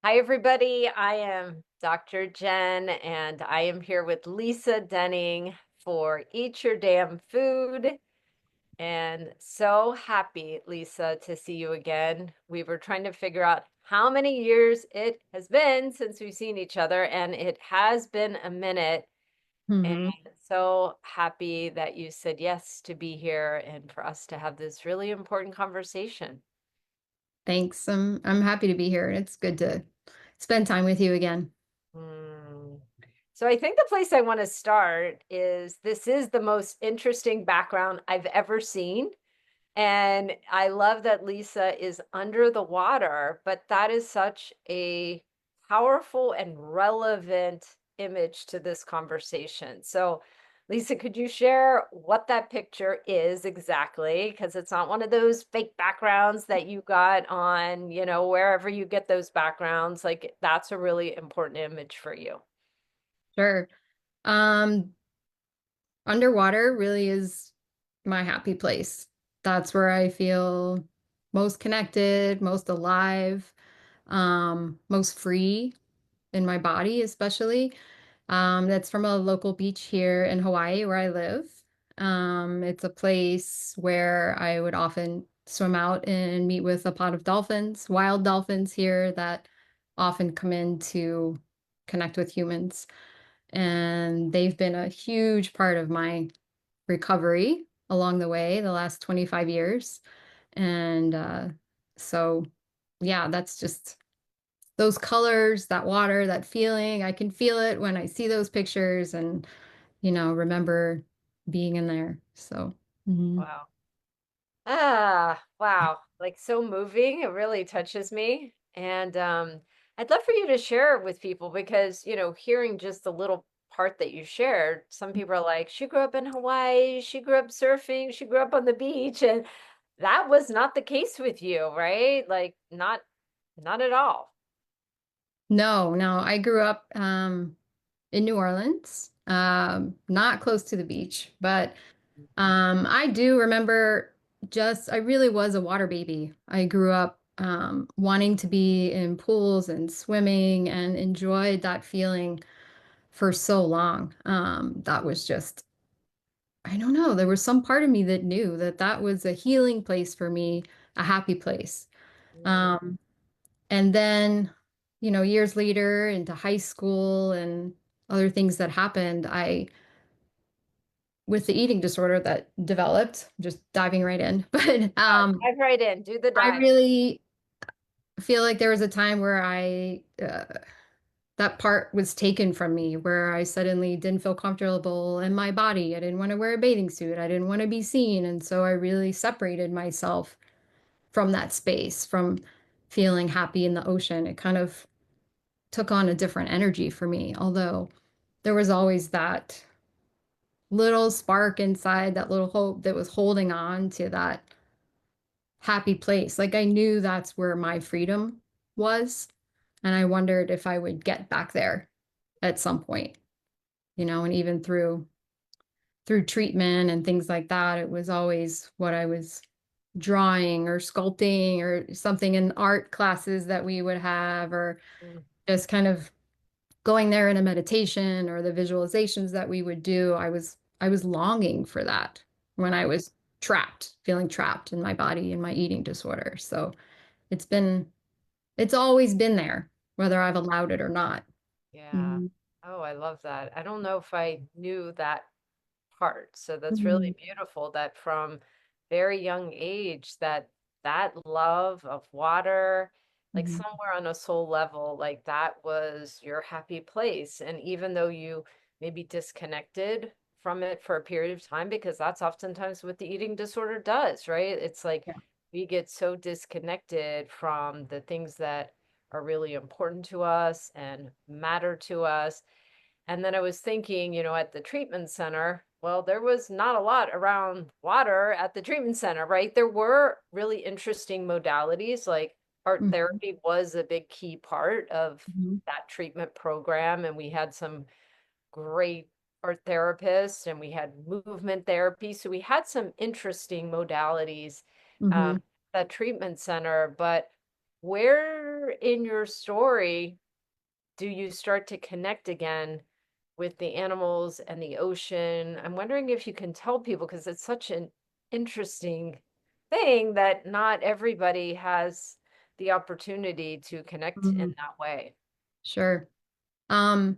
Hi, everybody. I am Dr. Jen, and I am here with Lisa Denning for Eat Your Damn Food. And so happy, Lisa, to see you again. We were trying to figure out how many years it has been since we've seen each other, and it has been a minute. And hmm so happy that you said yes to be here and for us to have this really important conversation. Thanks. I'm happy to be here. It's good to spend time with you again. Mm. So I think the place I want to start is this is the most interesting background I've ever seen. And I love that Lisa is under the water, but that is such a powerful and relevant image to this conversation. So, Lisa, could you share what that picture is exactly? Because it's not one of those fake backgrounds that you got on, wherever you get those backgrounds. Like, that's a really important image for you. Sure. Um, Underwater really is my happy place. That's where I feel most connected, most alive, most free in my body, especially. That's from a local beach here in Hawaii where I live. It's a place where I would often swim out and meet with a pod of dolphins, wild dolphins here that often come in to connect with humans. And they've been a huge part of my recovery along the way, the last 25 years. And so, yeah, that's just those colors, that water, that feeling. I can feel it when I see those pictures and, remember being in there. So, mhm. Wow. Ah, wow. Like so moving. It really touches me. And I'd love for you to share it with people because, hearing just the little part that you shared, some people are like, she grew up in Hawaii, she grew up surfing, she grew up on the beach, and that was not the case with you, right? Like not at all. No, I grew up in New Orleans, not close to the beach, but I do remember I really was a water baby. I grew up wanting to be in pools and swimming and enjoyed that feeling for so long. That was just, I don't know, there was some part of me that knew that that was a healing place for me, a happy place. Mm, Um, and then, years later into high school and other things that happened, with the eating disorder that developed, just diving right in, but dive right in, do the I dive. really feel like there was a time where that part was taken from me, where I suddenly didn't feel comfortable in my body. I didn't want to wear a bathing suit. I didn't want to be seen. And so I really separated myself from that space, from feeling happy in the ocean. It kind of took on a different energy for me, although there was always that little spark inside, that little hope that was holding on to that happy place. Like I knew that's where my freedom was. And I wondered if I would get back there at some point, and even through treatment and things like that, it was always what I was drawing or sculpting or something in art classes that we would have, or Mm, just kind of going there in a meditation or the visualizations that we would do. I was longing for that when I mm, was feeling trapped in my body and my eating disorder. So it's been it's always been there, whether I've allowed it or not. yeah. Mhm. Oh, I love that. I don't know if I knew that part. So that's really Mhm. beautiful that from very young age that love of water, like Mhm. somewhere on a soul level, like that was your happy place. And even though you maybe disconnected from it for a period of time, because that's oftentimes what the eating disorder does, right? It's like Yeah. we get so disconnected from the things that are really important to us and matter to us. And then I was thinking, at the treatment center, well, there was not a lot around water at the treatment center, right? There were really interesting modalities, like art Mhm. therapy was a big key part of Mhm. that treatment program. And we had some great art therapists and we had movement therapy. So we had some interesting modalities Mhm. that treatment center. But where where in your story do you start to connect again with the animals and the ocean? I'm wondering if you can tell people, because it's such an interesting thing that not everybody has the opportunity to connect in Mhm. that way. Sure. Um,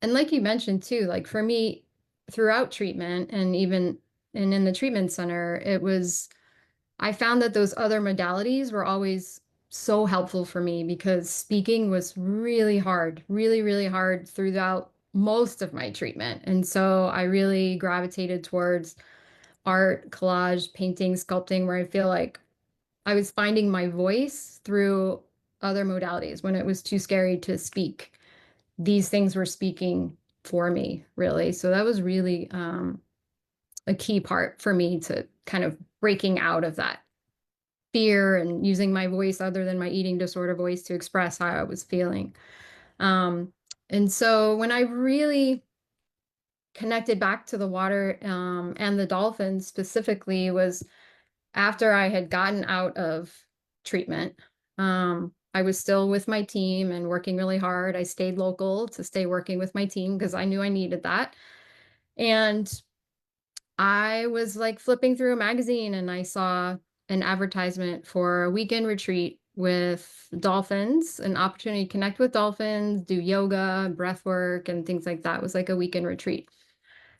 and like you mentioned too, like for me, throughout treatment and even and in the treatment center, I found that those other modalities were always so helpful for me because speaking was really hard, really, really hard throughout most of my treatment. And so I really gravitated towards art, collage, painting, sculpting, where I feel like I was finding my voice through other modalities when it was too scary to speak. These things were speaking for me, really. So that was really a key part for me to kind of breaking out of that fear and using my voice other than my eating disorder voice to express how I was feeling. Um, and so when I really connected back to the water and the dolphins specifically was after I had gotten out of treatment. I was still with my team and working really hard. I stayed local to stay working with my team because I knew I needed that. And I was like flipping through a magazine and I saw an advertisement for a weekend retreat with dolphins, an opportunity to connect with dolphins, do yoga, breath work, and things like that. It was like a weekend retreat.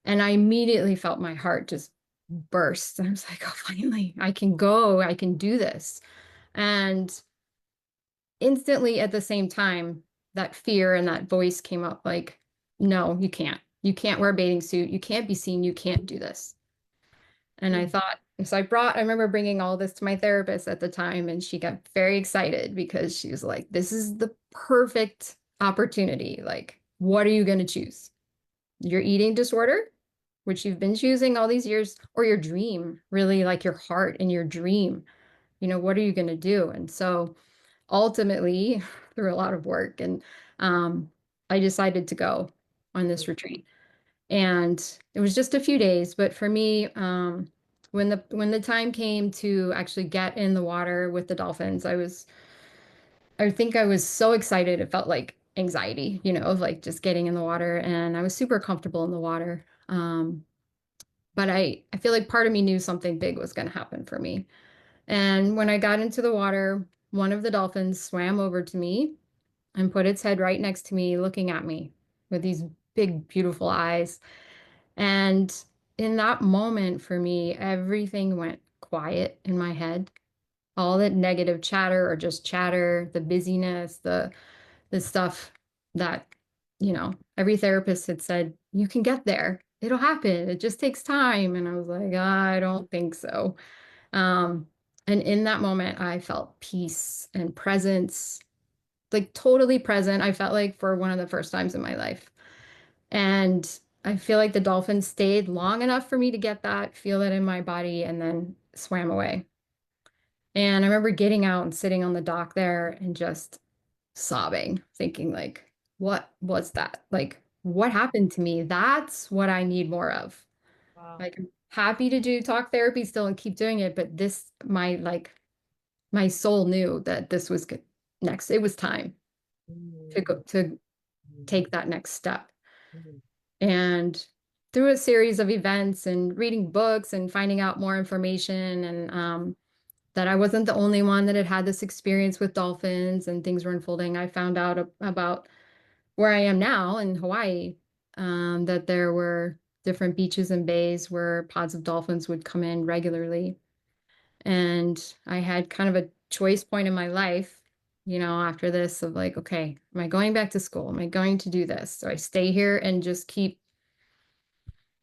And I immediately felt my heart just burst. I was like, oh, finally, I can go, I can do this. And instantly at the same time, that fear and that voice came up like, no, you can't. You can't wear a bathing suit. You can't be seen. You can't do this. And I Mm. thought, so I remember bringing all this to my therapist at the time, and she got very excited because she was like, this is the perfect opportunity. Like, what are you going to choose? Your eating disorder, which you've been choosing all these years, or your dream, really like your heart and your dream? What are you going to do? And so ultimately, through a lot of work, and um, I decided to go on this retreat. And it was just a few days, but for me, when the time came to actually get in the water with the dolphins, I think I was so excited. It felt like anxiety, of like just getting in the water, and I was super comfortable in the water. But I feel like part of me knew something big was going to happen for me. And when I got into the water, one of the dolphins swam over to me and put its head right next to me, looking at me with these big, beautiful eyes. And in that moment for me, everything went quiet in my head. All that negative chatter or just chatter, the busyness, the stuff that, every therapist had said, you can get there. It'll happen. It just takes time. And I was like, I don't think so. Um, and in that moment, I felt peace and presence, like totally present. I felt like for one of the first times in my life. And I feel like the dolphin stayed long enough for me to get that, feel it in my body, and then swam away. And I remember getting out and sitting on the dock there and just sobbing, thinking like, what was that? Like, what happened to me? That's what I need more of. Wow. Like, I'm happy to do talk therapy still and keep doing it, but my soul knew that this was good. Next. It was time to Mm, go to mm, take that next step. mm, And through a series of events and reading books and finding out more information and that I wasn't the only one that had had this experience with dolphins and things were unfolding, I found out about where I am now in Hawaii, that there were different beaches and bays where pods of dolphins would come in regularly. And I had kind of a choice point in my life, after this of like, okay, am I going back to school? Am I going to do this? Do I stay here and just keep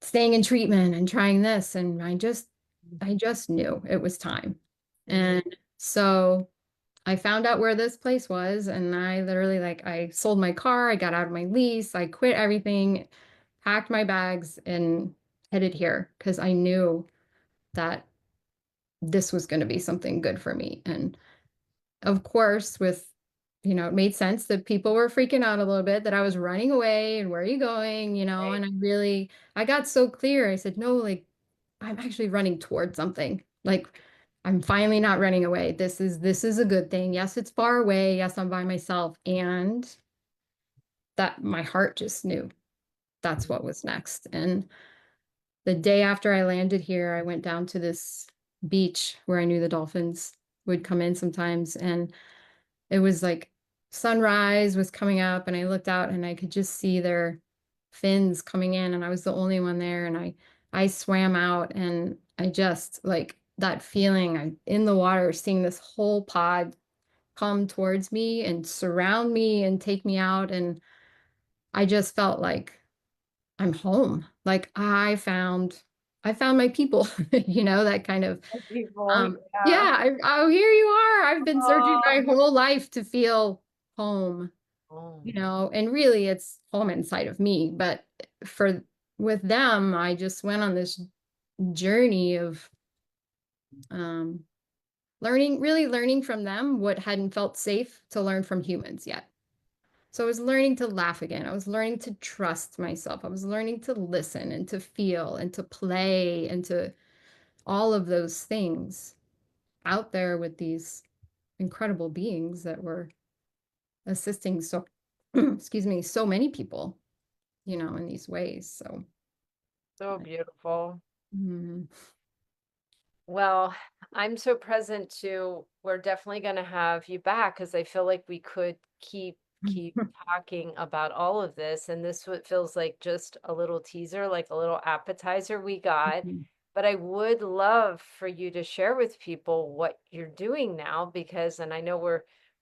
staying in treatment and trying this? And I just knew it was time. mm, And so I found out where this place was, and I literally like I sold my car, I got out of my lease, I quit everything, packed my bags and headed here because I knew that this was going to be something good for me. And of course, it made sense that people were freaking out a little bit that I was running away and where are you going, right. and I got so clear. I said, no, like I'm actually running towards something. Like I'm finally not running away. This is a good thing. Yes, it's far away. Yes, I'm by myself. And that my heart just knew that's what was next. And the day after I landed here, I went down to this beach where I knew the dolphins would come in sometimes. And it was like sunrise was coming up, and I looked out and I could just see their fins coming in, and I was the only one there. And I swam out, and I just like that feeling I in the water, seeing this whole pod come towards me and surround me and take me out. And I just felt like I'm home. Like I found my people, that kind of People, yeah, yeah. oh, here you are. I've been searching Oh, my whole life to feel home, oh, and really it's home inside of me. But for with them, I just went on this journey of um really learning from them what hadn't felt safe to learn from humans yet. So I was learning to laugh again. I was learning to trust myself. I was learning to listen and to feel and to play and to all of those things out there with these incredible beings that were assisting so excuse me, so many people, in these ways. So so beautiful. mm, Well, I'm so present too. We're definitely going to have you back because I feel like we could keep talking about all of this. And this what feels like just a little teaser, like a little appetizer we got. But I would love for you to share with people what you're doing now because, and I know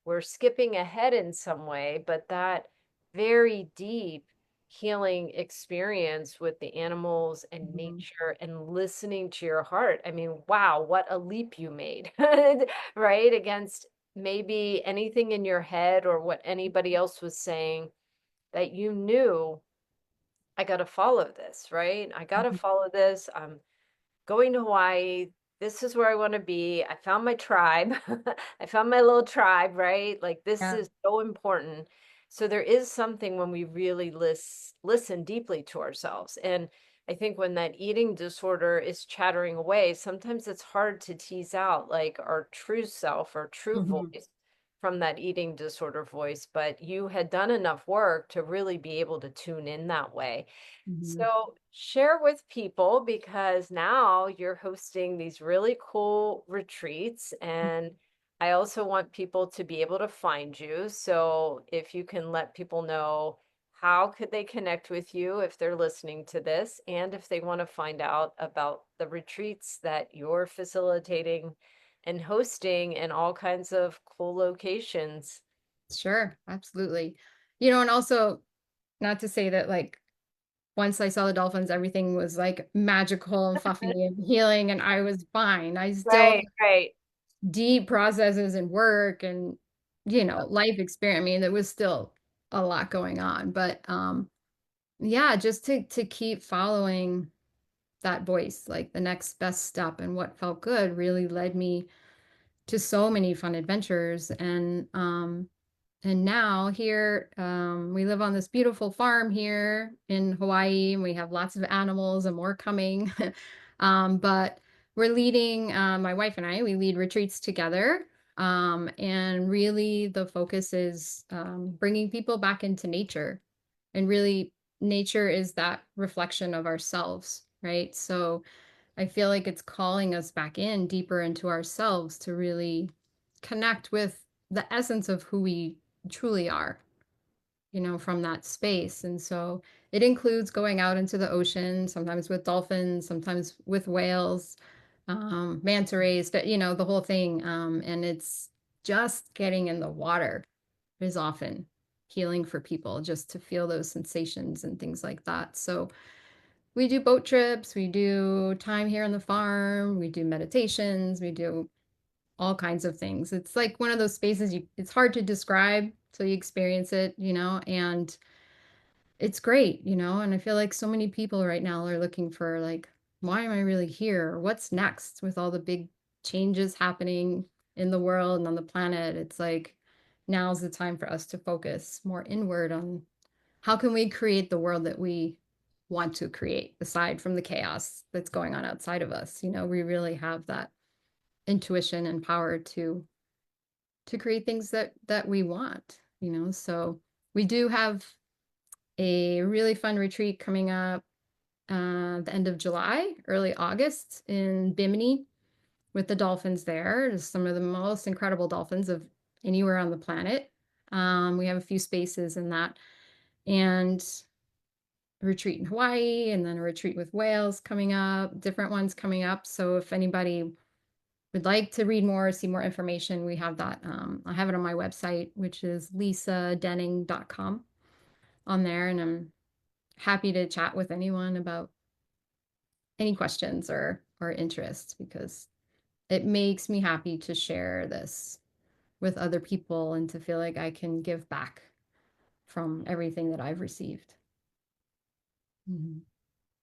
we're skipping ahead in some way, but that very deep healing experience with the animals and Mhm. nature and listening to your heart. I mean, wow, what a leap you made, right? Against maybe anything in your head or what anybody else was saying that you knew, I got to follow this, right? I got to Mhm. follow this. Going to Hawaii. This is where I want to be. I found my tribe. I found my little tribe, right? Like this Yeah. is so important. So there is something when we really listen deeply to ourselves. And I think when that eating disorder is chattering away, sometimes it's hard to tease out like our true self or true Mhm. voice from that eating disorder voice. But you had done enough work to really be able to tune in that way. Mhm. So share with people because now you're hosting these really cool retreats and I also want people to be able to find you. So if you can let people know how could they connect with you if they're listening to this and if they want to find out about the retreats that you're facilitating and hosting in all kinds of cool locations. Sure, absolutely. And also not to say that like once I saw the dolphins, everything was like magical and fluffy and healing and I was fine. I still Right, right. deep processes and work and life experience. I mean, there was still a lot going on, but yeah, just to keep following that voice, like the next best step and what felt good really led me to so many fun adventures. And now here, we live on this beautiful farm here in Hawaii, and we have lots of animals and more coming. But we're leading, my wife and I, we lead retreats together. And really the focus is bringing people back into nature. And really, nature is that reflection of ourselves, right? So I feel like it's calling us back in deeper into ourselves to really connect with the essence of who we truly are, from that space. And so it includes going out into the ocean, sometimes with dolphins, sometimes with whales, manta rays, but the whole thing. And it's just getting in the water is often healing for people, just to feel those sensations and things like that. So we do boat trips, we do time here on the farm, we do meditations, we do all kinds of things. It's like one of those spaces it's hard to describe till you experience it, and it's great, and I feel like so many people right now are looking for like, why am I really here? What's next with all the big changes happening in the world and on the planet? It's like now's the time for us to focus more inward on how can we create the world that we want to create aside from the chaos that's going on outside of us. We really have that intuition and power to create things that we want, you know. So we do have a really fun retreat coming up the end of July, early August in Bimini with the dolphins there. There's some of the most incredible dolphins of anywhere on the planet. We have a few spaces in that, and a retreat in Hawaii, and then a retreat with whales coming up, different ones coming up. So if anybody would like to read more, see more information, we have that. I have it on my website, which is lisadenning.com on there. And I'm happy to chat with anyone about any questions or interests, because it makes me happy to share this with other people and to feel like I can give back from everything that I've received. Mhm.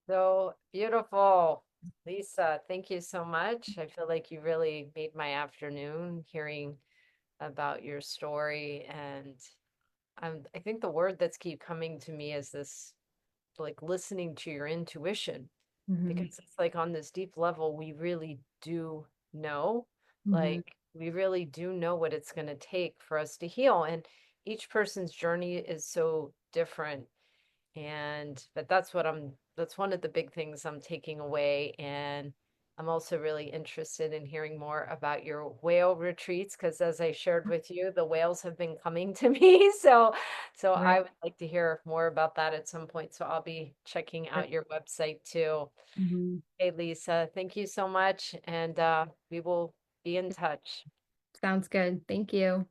So beautiful. Lisa, thank you so much. I feel like you really made my afternoon hearing about your story. And I think the word that's keep coming to me is this, like, listening to your intuition, Mhm. because it's like on this deep level, we really do know, Mhm. like, we really do know what it's going to take for us to heal. And each person's journey is so different. And but that's one of the big things I'm taking away. And I'm also really interested in hearing more about your whale retreats, because as I shared with you, the whales have been coming to me. So I Right. would like to hear more about that at some point. So I'll be checking out your website too. Mhm. Hey Lisa, thank you so much. And we will be in touch. Sounds good. Thank you.